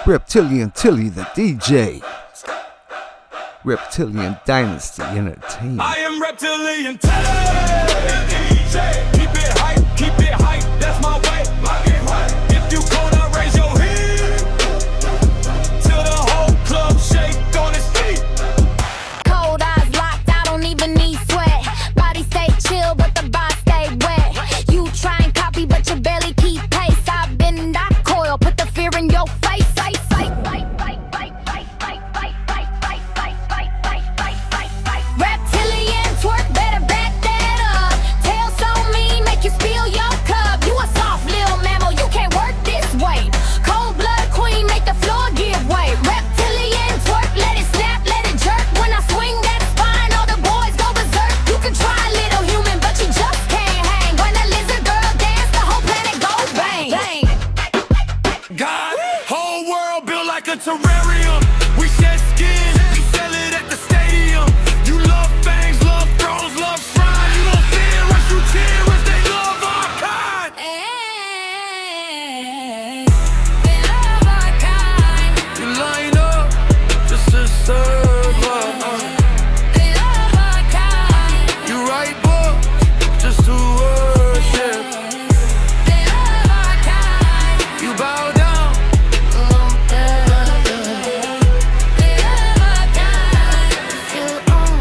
Reptilian Tilly the DJ. Reptilian Dynasty Entertainment. I am Reptilian Tilly. Keep it hype, that's my way. If you gonna raise your heat, till the whole club shake on its feet. Cold eyes locked, I don't even need sweat. Body stay chill, but the body stay wet. You try and copy, but you barely keep pace. I've been that coil, put the fear in your face. Reptilian twerk, better back that up. Tail so mean, make you spill your cup. You a soft little mammal, you can't work this way. Cold blood queen, make the floor give way. Reptilian twerk, let it snap, let it jerk. When I swing that spine, all the boys go berserk. You can try, little human, but you just can't hang. When the lizard girl dance, the whole planet go bang. Bang. God, whole world built like a terrarium. We shed skin, you sell it at the stadium. You love fangs, love thrones, love shrine. You don't fear us, you cheer us, they love our kind. They love our kind. You line up just to serve us. They love our kind. You write books just to worship. They love our kind. You bow down. They love our kind. You own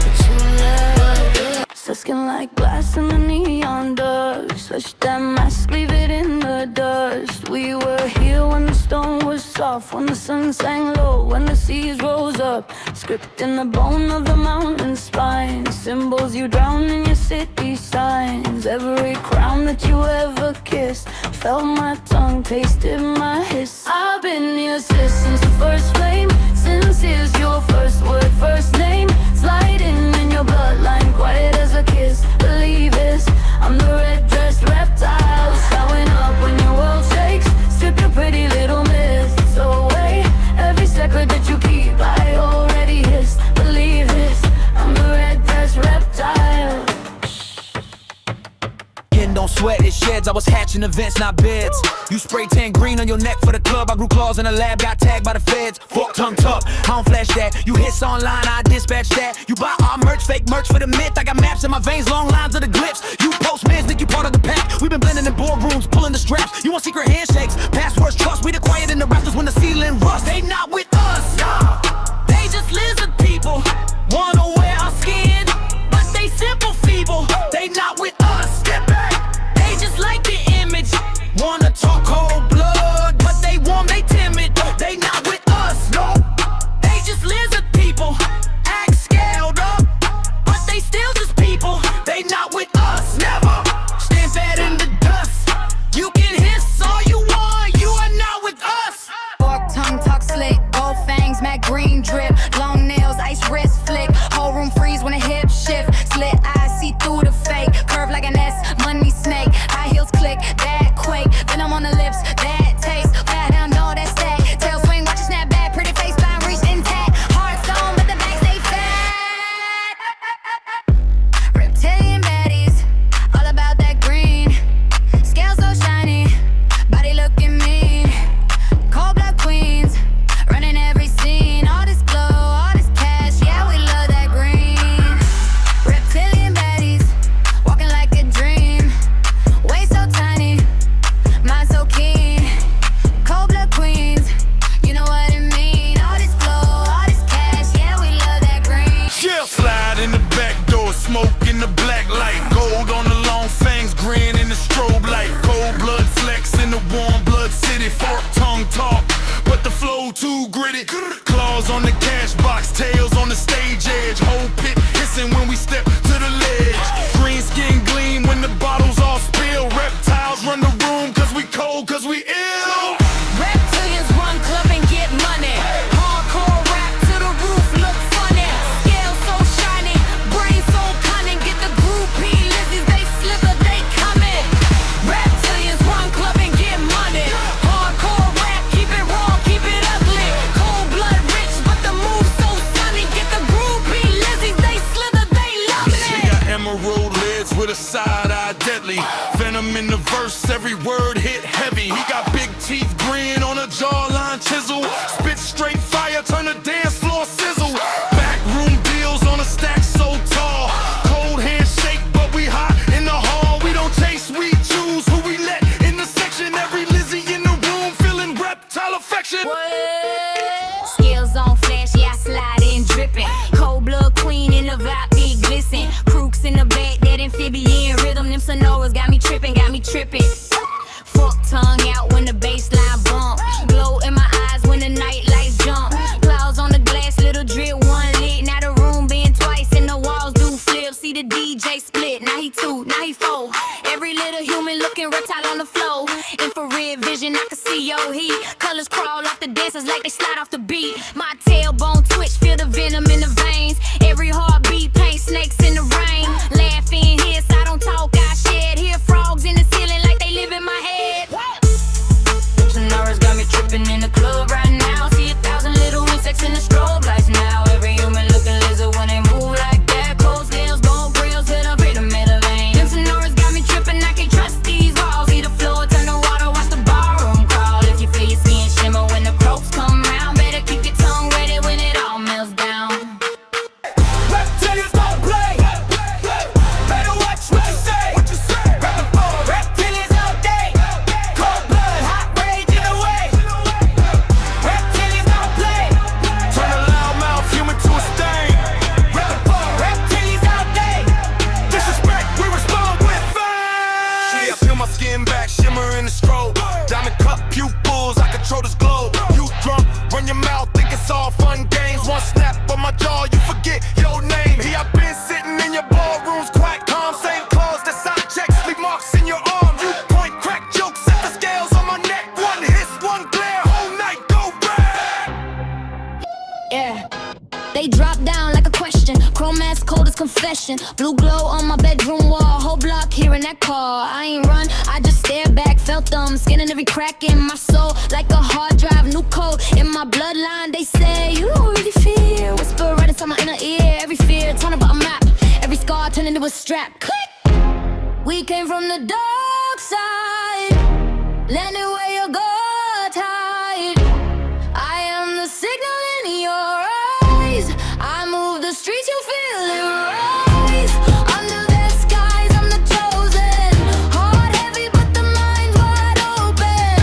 what you love. So skin like glass in the neon dust. Touch that mask, leave it in the dust. We were here when the stone was soft, when the sun sang low, when the seas rose up. Script in the bone of the mountain spine. Symbols you drown in your city signs. Every crown that you ever kissed. Felt my tongue, tasted my hiss. I've been here since the first flame. Since here's your first word, first name. Sliding in your bloodline, quiet as a kiss. Believe this, I'm the red dressed reptile. Showing up when your world shakes. Strip your pretty little myths away. Every secret that you keep, I already hissed. Believe this, I'm the red dressed reptile. Don't sweat, it sheds. I was hatching events, not beds. You spray tan green on your neck for the club. I grew claws in the lab, got tagged by the feds. Fork tongue tuck, I don't flash that. You hits online, I dispatch that. You buy our merch, fake merch for the myth. I got maps in my veins, long lines of the glyphs. You postmans, think you part of the pack. We've been blending in boardrooms, pulling the straps. You want secret handshakes, passwords, trust. We the quiet in the rafters when the ceiling rust. They not with us, they just lizard people. Wanna wear our skin, but they simple feeble. They not with us. Just like the image, wanna talk cold blood, but they warm, they timid. They not with us, no. They just lizard people, act scaled up, but they still just people. They not with us, never. Stand fat in the dust. You can hiss all you want, you are not with us. Fork tongue, talk slick, gold fangs, matte green drip, long nails, ice wrist flick, whole room freeze when a hip shift, slit eyes see through the fake, curve like an S, money snake, high heels click, that quake, venom on the lips, that taste, flat down, no, that's that, tail swing, watch it snap back, pretty face, spine reach intact, hard stone, but the back stay fat. Reptilian baddies, all about that green, scales so shiny, body looking mean, cold blood queens, running every scene, all this glow, all this cash, yeah, we love that green. Reptilian baddies, walking like a dream, waist so tiny, mind so keen, cold blood queens, you know what it mean, all this glow, all this cash, yeah, we love that green. Yeah, slide in the back door, smoke in the black light, gold on the long fangs, grin in the strobe light, cold blood flex in the warm blood city, fork tongue talk, but the flow too gritty. Claws on the cash box, tails on the stage edge, whole pit hissing when we step to the ledge. Green skin gleam when the bottles all spill. Reptiles run the room cause we cold, cause we ill. Reptilians run club and get money. Hardcore rap to the roof, look funny. Scale so shiny, brain so cunning. Get the groupie lizzies, they slither, they coming. Reptilians run club and get money. Hardcore rap, keep it raw, keep it ugly. Cold blood rich, but the move so sunny. Get the groupie lizzies, they slither, they love me. She got emerald lids with a side eye deadly. Venom in the verse, every word hit heavy. He got big teeth, grin on a jawline, chisel. action. Skills on flash, yeah, I slide in drippin'. Cold blood queen in the vibe, big glisten. Crooks in the back, that amphibian rhythm. Them sonoras got me trippin', Fuck tongue out when the bassline bump. Glow in my eyes when the night lights jump. Clouds on the glass, little drip, one lit. Now the room been twice and the walls do flip. See the DJ split, now he two, now he four. Every little human looking reptile on the floor. Infrared vision, I can see your heat. Colors crawl off the dancers like they slide off the beat. My tailbone twitch, feel the venom in the veins. Every heartbeat paint snakes in the rain. Laughing, hiss, I don't talk, I shed. Hear frogs in the ceiling like they live in my head. Sonoras got me tripping in the club right now. See 1,000 little insects in the strobe lights now. Every human looking lizard when they move like that. Cold scales, gold grills, hit up in the middle vein. Them sonoras got me tripping, I can't trust these walls. See the floor, turn the water, watch the ballroom crawl. If you feel your skin shimmer when the croaks come round, better keep your tongue ready when it all melts down. Reptilians don't play. Better watch what you say. Reptilians all day. Cold blood, hot rage in the way. Reptilians don't play. Turn a loudmouth human to a stain. Reptilians all day. Disrespect, we respond with fame. See, I peel my skin back, shimmer in the strobe. Diamond cup pupils, I control this globe. You drunk, run your mouth, think it's all fun games. One snap on my jaw, you forget your name. He, I've been sitting in your ballrooms, quite calm. Same clothes, that side checks, leave marks in your arm. You point, crack jokes, set the scales on my neck. One hiss, one glare, whole night go red. Yeah. They drop down like a question. Chrome mask cold as confession. Blue glow on my bedroom wall. Whole block hearing that call. I ain't run, I just stare back. Felt them, scanning every crack in my soul. Like a hard drive, new code in my bloodline. They say you don't really fear. Whisper right inside my inner ear. Every fear turn about a map. Every scar turn into a strap. Click. We came from the dark side. Landed where your guards hide. I am the signal in your eyes. I move the streets, you feel it rise. Under their skies, I'm the chosen. Heart heavy, but the mind's wide open.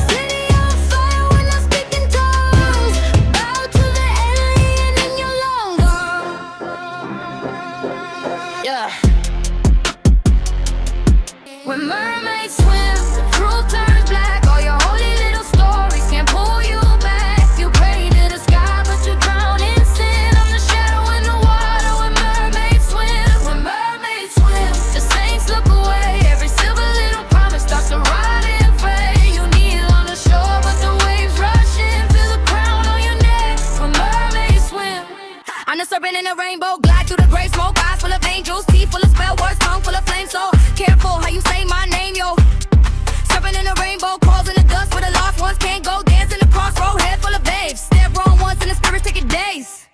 City on fire when I speak in tongues. Bow to the alien in your lungs. Yeah. When mermaids swim, truth turns black. All your holy little stories can't pull you back. You pray to the sky, but you drown in sin. I'm the shadow in the water when mermaids swim. When mermaids swim, the saints look away. Every silver little promise starts to rot and fade. You kneel on the shore, but the waves rush in. Feel the crown on your neck when mermaids swim. I'm the serpent in the rainbow, glide through the gray smoke. Eyes full of angels, teeth full of spell words, tongue full of flame. So careful how you say my name, yo. Serpent in the rainbow, crawls in the dust where the lost ones can't go. Dance in the crossroad, head full of babes. Step wrong once and the spirits take it days.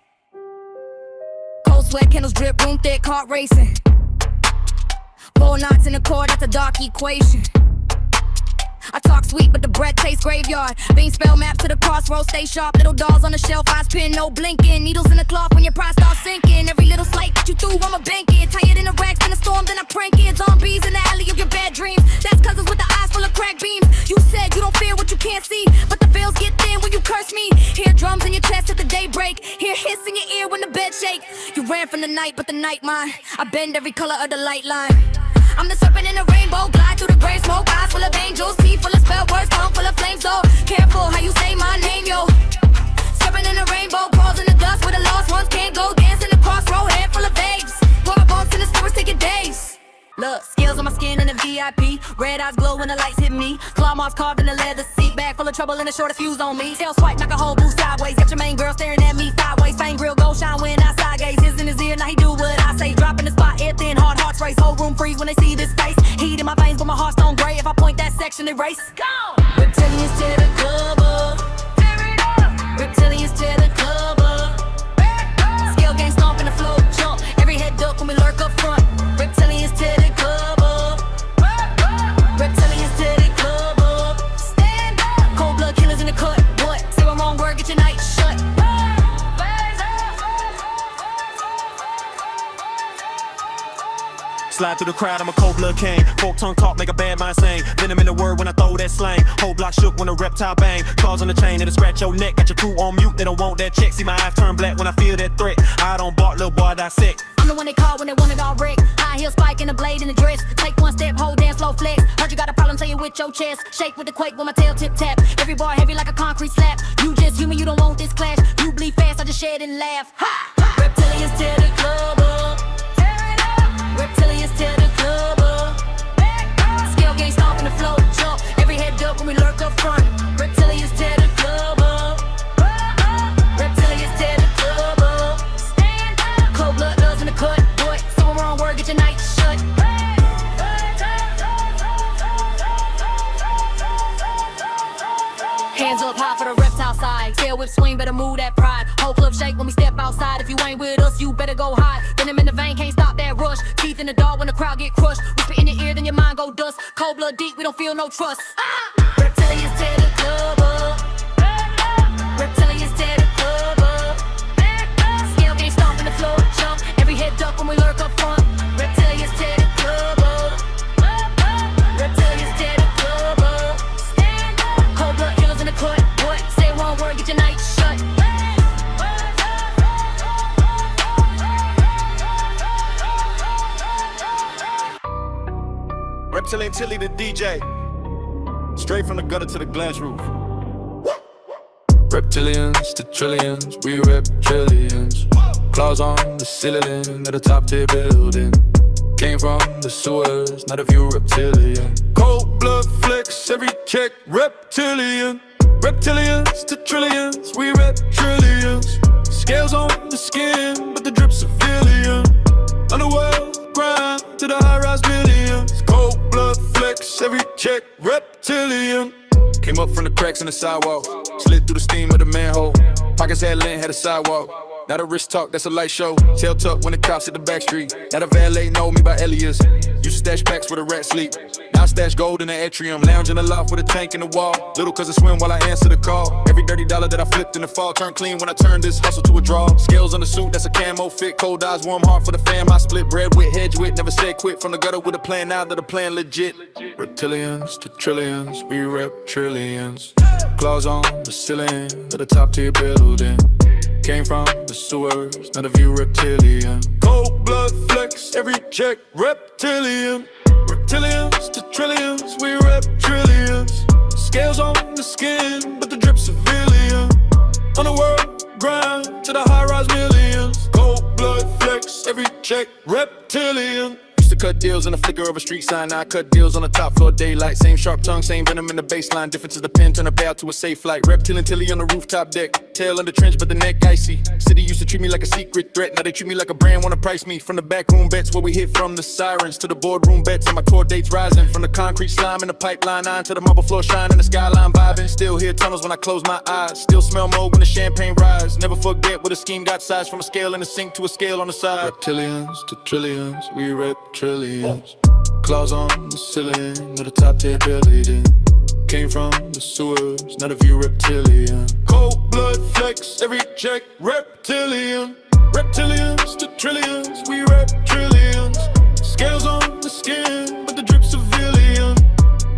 Cold sweat, candles drip, room thick, cart racing. 4 knots in the cord, that's a dark equation. I talk sweet, but the breath tastes graveyard. Bean spell map to the crossroads, stay sharp. Little dolls on the shelf, eyes pin, no blinking. Needles in the cloth when your pride starts sinking. Every little slight that you threw, I'ma bank it. Tie it in the racks in the storm, then I prank it. Zombies in the alley of your bad dreams. That's cousins with the eyes full of crack beams. You said you don't fear what you can't see, but the veils get thin when you curse me. Hear drums in your chest at the daybreak. Hear hiss in your ear when the bed shake. You ran from the night, but the night mine. I bend every color of the light line. I'm the serpent in the rainbow, glide through the gray smoke. Eyes full of angels, teeth full of spell words, tongue full of flames. So careful how you say my name, yo. Serpent in the rainbow, crawls in the dust where the lost ones can't go. Dance in the crossroad, head full of babes. Water bumps in the spirits taking days. Look, scales on my skin in the VIP. Red eyes glow when the lights hit me. Claw marks carved in the leather seat. Bag full of trouble and the shortest fuse on me. Tail swipe, knock a whole boost sideways. Got your main girl staring at me sideways. Fang grill, gold shine when I side gaze. His in his ear, now he do what I say. Drop in the spot, air thin, hard hearts race. Whole room freeze when they see this face. Heat in my veins, but my heart's stone gray. If I point that section, they race. Go! Reptilians tear the club up. Reptilians tear the club up. Scale gang stomp in the floor, jump. Every head duck when we lurk up front. Reptilians tear the club up. Reptilians tear the club up. Stand up. Cold blood killers in the cut. What? Say one wrong word, get your night shut. Slide through the crowd, I'm a cold blood king. Fork tongue talk, make a bad mind sing. Venom in the word when I throw that slang. Whole block shook when a reptile bang. Claws on the chain, it'll scratch your neck. Got your crew on mute, they don't want that check. See my eyes turn black when I feel that threat. I don't bark, little boy, I dissect. I'm the one they call when they want it all wrecked. High heel spike and a blade in the dress. Take one step, hold dance, slow flex. Heard you got a problem, say it with your chest. Shake with the quake when my tail tip tap. Every bar heavy like a concrete slab. You just human, you don't want this clash. You bleed fast, I just shed and laugh. Ha! Reptilians tear the club up. Reptilians tear the club up. Scale game stomp in the flow, jump. Every head up when we lurk up front. Reptilians tear the club up. Reptilians tear the club up. Cold blood does in the cut. Boy, someone wrong word, get your night shut. Hands up high for the reptile side. Tail whip swing, better move that pride. Whole club shake when we step outside. If you ain't with us, you better go hide. Venom in the vein, can't stop that rush. Teeth in the dog when the crowd get crushed. Whisper in your ear, then your mind go dust. Cold blood deep, we don't feel no trust. Reptilians tear the club up. Reptilians tear the club up. Scale game stomp in the floor, jump. Every head duck when we lurk up front. Reptilians tear the club up. Reptilians tear the club up. Cold blood killers in the cut. What? Say one word, get your night shut. Reptilian Tilly the DJ. Straight from the gutter to the glass roof. Reptilians to trillions, we reptilians. Claws on the ceiling at a top tier building. Came from the sewers, not a few reptilian. Cold blood flex, every check reptilian. Reptilians to trillions, we reptilians. Scales on the skin, but the drip's civilian. Underworld grind to the high-rise millions. Cold blood flex, every check reptilian. Came up from the cracks in the sidewalk, slid through the steam of the manhole. Pockets had lint, had a sidewalk. Not a wrist talk, that's a light show. Tail tuck when the cops hit the back street. Not a valet, know me by Elias. Used to stash packs where the rat sleep. Now I stash gold in the atrium. Lounge in the loft with a tank in the wall. Little cause I swim while I answer the call. Every dirty dollar that I flipped in the fall turned clean when I turned this hustle to a draw. Scales on the suit, that's a camo fit. Cold eyes, warm heart for the fam. I split bread with, hedge with. Never said quit from the gutter with a plan now that a plan legit. Reptilians to trillions, we reptilians. Claws on the ceiling of the top tier building. Came from the sewers, not a view reptilian. Cold blood flex, every check reptilian. Reptilians to trillions, we reptilians. Scales on the skin, but the drip civilian. On the world grind to the high-rise millions. Cold blood flex, every check reptilian. Used to cut deals in the flicker of a street sign. Now I cut deals on the top floor, daylight. Same sharp tongue, same venom in the baseline. Difference is the pen, turn a bow to a safe flight. Reptilian Tilly on the rooftop deck. Tail under trench, but the neck icy. City used to treat me like a secret threat. Now they treat me like a brand, wanna price me. From the back room bets where we hit from the sirens to the boardroom bets. And my tour dates rising. From the concrete slime in the pipeline on to the marble floor shine and the skyline vibing. Still hear tunnels when I close my eyes. Still smell mold when the champagne rise. Never forget where the scheme got size. From a scale in the sink to a scale on the side. Reptilians to trillions, we reptilians. Claws on the ceiling of the top tier building. Came from the sewers, not a view reptilian. Cold blood flex, every check reptilian. Reptilians to trillions, we reptilians. Scales on the skin, but the drip civilian.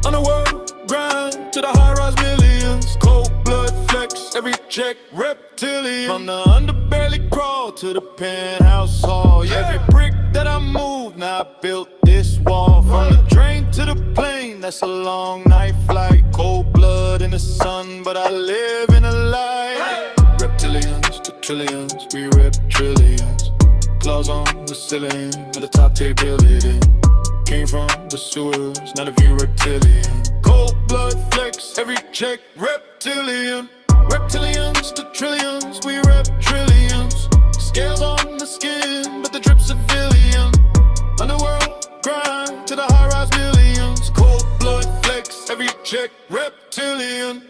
Underworld grind to the high-rise millions. Cold blood flex, every check reptilian. From the underbelly crawl to the penthouse hall. Every brick that I moved, now I built this wall. From the train to the plane, that's a long night flight. Cold blood in the sun, but I live in a light. Reptilians to trillions, we reptilians. Claws on the ceiling of the top tier building. Came from the sewers, not a view reptilian. Cold blood flex, every check reptilian. Reptilians to trillions, we reptilians. Scales on the skin, but the drip civilian. Underworld grind to the high-rise millions. Cold blood flex, every check reptilian.